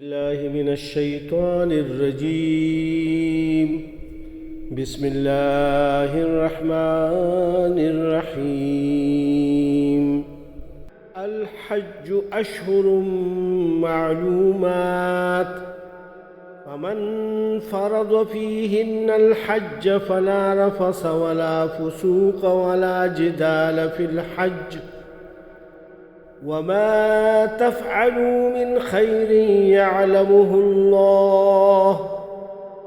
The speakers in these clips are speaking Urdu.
الله من الشيطان الرجيم. بسم الله الرحمن الرحيم. الحج أشهر معلومات، فمن فرض فيهن الحج فلا رفث ولا فسوق ولا جدال في الحج، وما تفعلوا من خير يعلمه الله،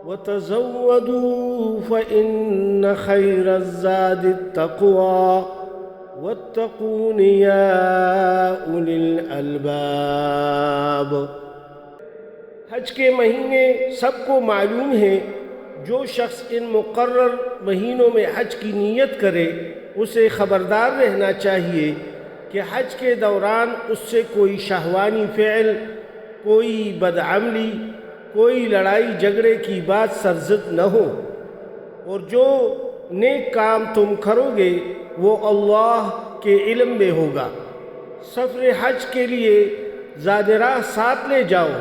وتزودوا فإن خير الزاد التقوى، واتقون يا أولي الألباب. حج کے مہینے سب کو معلوم ہیں. جو شخص ان مقرر مہینوں میں حج کی نیت کرے اسے خبردار رہنا چاہیے کہ حج کے دوران اس سے کوئی شہوانی فعل، کوئی بدعملی، کوئی لڑائی جھگڑے کی بات سرزد نہ ہو، اور جو نیک کام تم کرو گے وہ اللہ کے علم میں ہوگا. سفر حج کے لیے زاد راہ ساتھ لے جاؤ،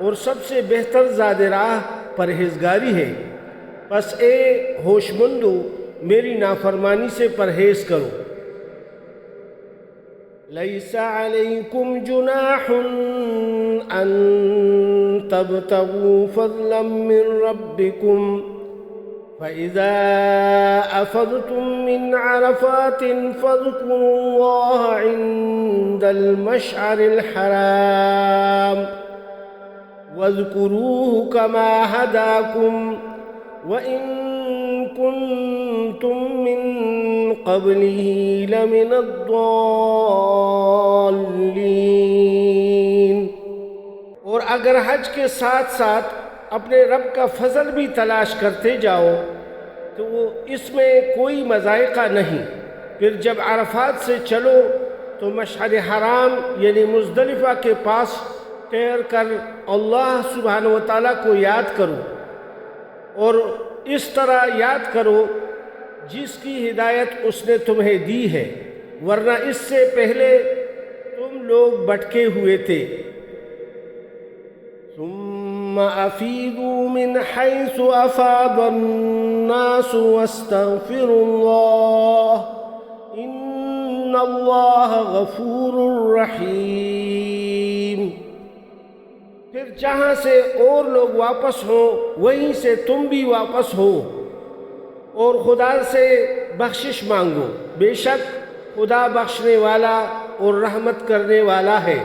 اور سب سے بہتر زاد راہ پرہیزگاری ہے. پس اے ہوش مندو، میری نافرمانی سے پرہیز کرو. ليس عليكم جناح أن تبتغوا فضلا من ربكم، فإذا أفضتم من عرفات فاذكروا الله عند المشعر الحرام، واذكروه كما هداكم وإن كنتم من قبله لمن الضالين. اور اگر حج کے ساتھ ساتھ اپنے رب کا فضل بھی تلاش کرتے جاؤ تو وہ اس میں کوئی مذائقہ نہیں. پھر جب عرفات سے چلو تو مشعر حرام یعنی مزدلفہ کے پاس ٹھہر کر اللہ سبحانہ و تعالیٰ کو یاد کرو، اور اس طرح یاد کرو جس کی ہدایت اس نے تمہیں دی ہے، ورنہ اس سے پہلے تم لوگ بھٹکے ہوئے تھے. ثم افیضوا من حیث افاض الناس واستغفروا اللہ ان اللہ غفور رحیم. پھر جہاں سے اور لوگ واپس ہوں وہیں سے تم بھی واپس ہو، اور خدا سے بخشش مانگو، بے شک خدا بخشنے والا اور رحمت کرنے والا ہے.